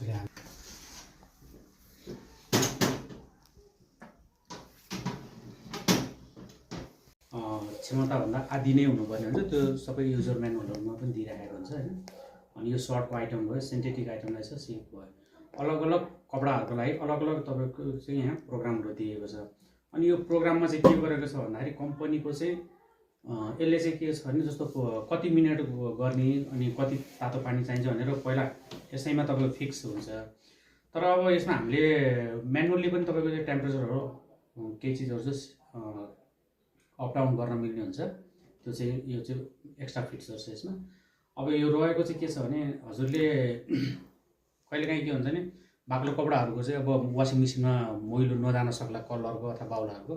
कसरी हाल्नु। क्षमताभन्दा आधी नै हुनुपर्ने हुन्छ, त्यो सबै युजर म्यानुअलहरूमा पनि दिइराखेको हुन्छ होइन। अनि यो सर्टको आइटम भयो, सिन्थेटिक आइटम रहेछ, सिप भयो। अलग अलग कपडाहरूको लागि अलग अलग तपाईँको चाहिँ यहाँ प्रोग्रामहरू दिएको छ। अनि यो प्रोग्राममा चाहिँ के गरेको छ भन्दाखेरि कम्पनीको चाहिँ यसले चाहिँ के छ भने जस्तो कति मिनट गर्ने अनि कति तातो पानी चाहिन्छ भनेर पहिला यसैमा तपाईँको फिक्स हुन्छ। तर अब यसमा हामीले म्यानुअली पनि तपाईँको चाहिँ टेम्परेचरहरू केही चिजहरू चाहिँ अप डाउन गर्न मिल्ने हुन्छ। त्यो चाहिँ यो चाहिँ एक्स्ट्रा फिचर छ यसमा। अब यो रहेको चाहिँ के छ भने हजुरले कहिलेकाहीँ के हुन्छ नि बाक्लो कपडाहरूको चाहिँ अब वासिङ मेसिनमा मैलो नजान सक्ला कलरको अथवा बाहुलाहरूको,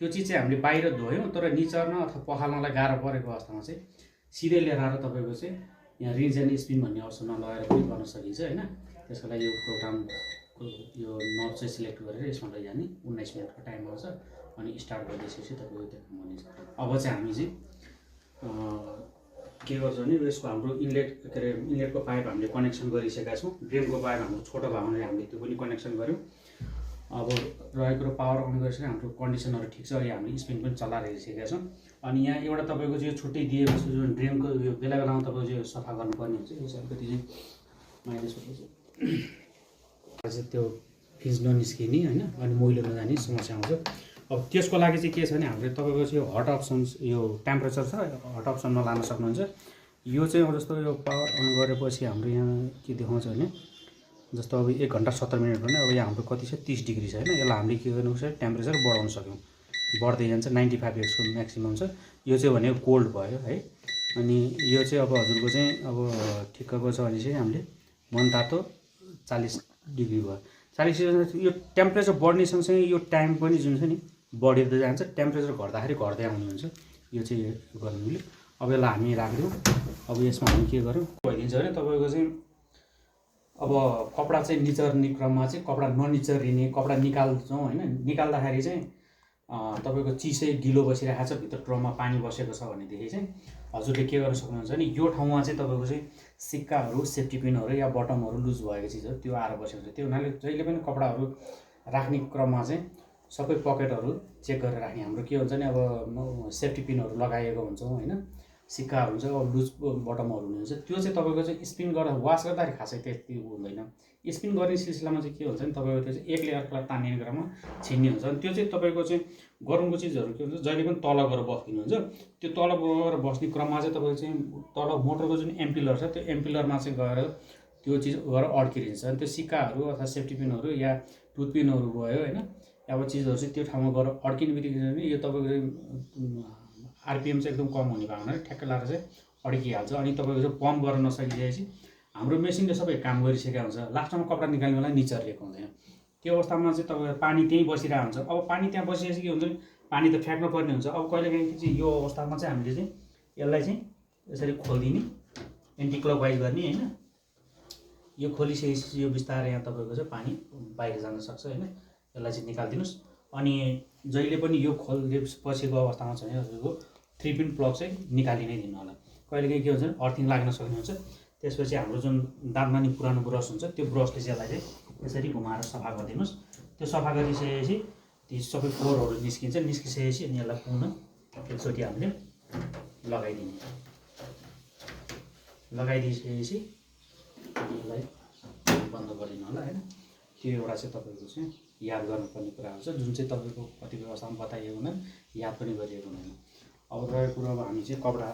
त्यो चिज चाहिँ हामीले बाहिर धोयौँ तर निचर्न अथवा पखाल्नलाई गाह्रो परेको अवस्थामा चाहिँ सिधै लिएर आएर तपाईँको चाहिँ यहाँ रिन्स एन्ड स्पिन भन्ने अप्सनमा लगाएर पनि गर्न सकिन्छ होइन। त्यसको लागि यो प्रोग्रामको यो नब चाहिँ सिलेक्ट गरेर यसमा लैजाने 19 मिनटको टाइम आउँछ अनि स्टार्ट गरिदिएपछि तपाईँको देख्नु हुनेछ। अब चाहिँ हामी चाहिँ के गर्छौँ भने यसको हाम्रो इनलेट के अरे इनलेटको पाइप हामीले कनेक्सन गरिसकेका छौँ। ड्रेनको पाइप हाम्रो छोटो भएको हुनाले हामीले त्यो पनि कनेक्सन गऱ्यौँ। अब रहेको पावर अन गरिसकेर हाम्रो कन्डिसनहरू ठिक छ, अहिले हामीले स्पिन पनि चलाइसकेका छौँ। अनि यहाँ एउटा तपाईँको चाहिँ छुट्टै दिएको छ जुन ड्रेनको यो बेला बेलामा तपाईँको चाहिँ सफा गर्नुपर्ने हुन्छ, यो चाहिँ अलिकति चाहिँ माइनस चाहिँ त्यो फिज ननिस्किने होइन अनि मैलो नजाने समस्या आउँछ। अब त्यसको लागि चाहिँ के छ भने हामीले तपाईँको चाहिँ हट अप्सन्स यो टेम्परेचर छ हट अप्सनमा लान सक्नुहुन्छ। यो चाहिँ अब जस्तो यो पावर अन गरेपछि हाम्रो यहाँ के देखाउँछ भने जस्तो अब 1 घन्टा 70 मिनट भने अब यहाँ हाम्रो कति छ 30 डिग्री छ होइन। यसलाई हामीले के गर्नुपर्छ टेम्परेचर बढाउन सक्यौँ, बढ्दै जान्छ 95 एक्सको म्याक्सिमम छ। यो चाहिँ भनेको कोल्ड भयो है। अनि यो चाहिँ अब हजुरको चाहिँ अब ठिक्कको छ भने चाहिँ हामीले मनतातो 40 डिग्री भयो। 40 डिग्री यो टेम्परेचर बढ्ने सँगसँगै यो टाइम पनि जुन छ नि बढेर जान्छ, टेम्परेचर घट्दाखेरि घट्दै आउने हुन्छ। यो चाहिँ गर्नु मिल्यो। अब यसलाई हामी राखिदिउँ। अब यसमा हामी के गरौँ भइदिन्छ भने तपाईँको चाहिँ अब कपडा चाहिँ निचर्ने क्रममा चाहिँ कपडा ननिचरिने कपडा निकाल्छौँ होइन। निकाल्दाखेरि चाहिँ तपाईँको चिसै गिलो बसिरहेको छ भित्र ट्रममा पानी बसेको छ भनेदेखि चाहिँ हजुरले के गर्न सक्नुहुन्छ भने यो ठाउँमा चाहिँ तपाईँको चाहिँ सिक्काहरू सेफ्टी पिनहरू या बटमहरू लुज भएको चिजहरू त्यो आएर बसेको छ। त्यो हुनाले जहिले पनि कपडाहरू राख्ने क्रममा चाहिँ सबै पकेटहरू चेक गरेर राख्ने। हाम्रो के हुन्छ नि अब सेफ्टी पिनहरू लगाएको हुन्छौँ होइन, सिक्काहरू हुन्छ अब लुज बटमहरू हुन्छ, त्यो चाहिँ तपाईँको चाहिँ स्पिन गरेर वास गर्दाखेरि खासै त्यति हुँदैन। स्पिन गर्ने सिलसिलामा चाहिँ के हुन्छ नि तपाईँको त्यो चाहिँ एक लेयरलाई तान्ने क्रममा छिन्ने हुन्छ। अनि त्यो चाहिँ तपाईँको चाहिँ गरमको चिजहरू के हुन्छ जहिले पनि तल गएर बस्दिनुहुन्छ। त्यो तल गएर बस्ने क्रममा चाहिँ तपाईँको चाहिँ तल मोटरको जुन एम्पिलर छ त्यो एम्पिलरमा चाहिँ गएर त्यो चिज गएर अड्किन्छ। अनि त्यो सिक्काहरू अथवा सेफ्टी पिनहरू या टुथ पिनहरू भयो होइन अब चिजहरू चाहिँ त्यो ठाउँमा गएर अड्किने बित्तिकै यो तपाईँको चाहिँ आरपिएम चाहिँ एकदम कम हुने भएको हुनाले ठ्याक्कै लाएर चाहिँ अड्किहाल्छ। अनि तपाईँको चाहिँ पम्प गर्न नसकिसकेपछि हाम्रो मेसिनले सबै काम गरिसकेको हुन्छ, लास्टमा कपडा निकाल्ने बेला निचरिएको हुँदैन। त्यो अवस्थामा चाहिँ तपाईँको पानी त्यहीँ बसिरहेको हुन्छ। अब पानी त्यहाँ बसिसकेपछि के हुन्छ नि पानी त फ्याँक्नु पर्ने हुन्छ। अब कहिलेकाहीँ चाहिँ यो अवस्थामा चाहिँ हामीले चाहिँ यसलाई चाहिँ यसरी खोलिदिने एन्टी क्लकवाइज गर्ने होइन। यो खोलिसकेपछि यो बिस्तारै यहाँ तपाईँको चाहिँ पानी बाहिर जान सक्छ होइन। यसलाई चाहिँ निकालिदिनुहोस्। अनि जहिले पनि यो खोलेपछिको अवस्थामा चाहिँ हजुरको 3 पिन प्लग चाहिँ निकालि नै दिनु होला। कहिलेकाहीँ के हुन्छ भने अर्थिङ लाग्न सक्ने हुन्छ। त्यसपछि हाम्रो जुन दाँतमा नि पुरानो ब्रस हुन्छ त्यो ब्रसले चाहिँ यसलाई चाहिँ यसरी घुमाएर सफा गरिदिनुहोस्। त्यो सफा गरिसकेपछि ती सबै फोहोरहरू निस्किन्छ। निस्किसकेपछि अनि यसलाई पुनः एकचोटि हामीले लगाइदिइसकेपछि यसलाई बन्द गरिदिनु होला होइन। त्यो एउटा चाहिँ तपाईँको चाहिँ याद गर्नुपर्ने कुरा हुन्छ जुन चाहिँ तपाईँको कतिपय अवस्थामा बताइएको हुँदैन, याद पनि गरिएको हुँदैन। अब रहेको कुरो अब हामी चाहिँ कपडा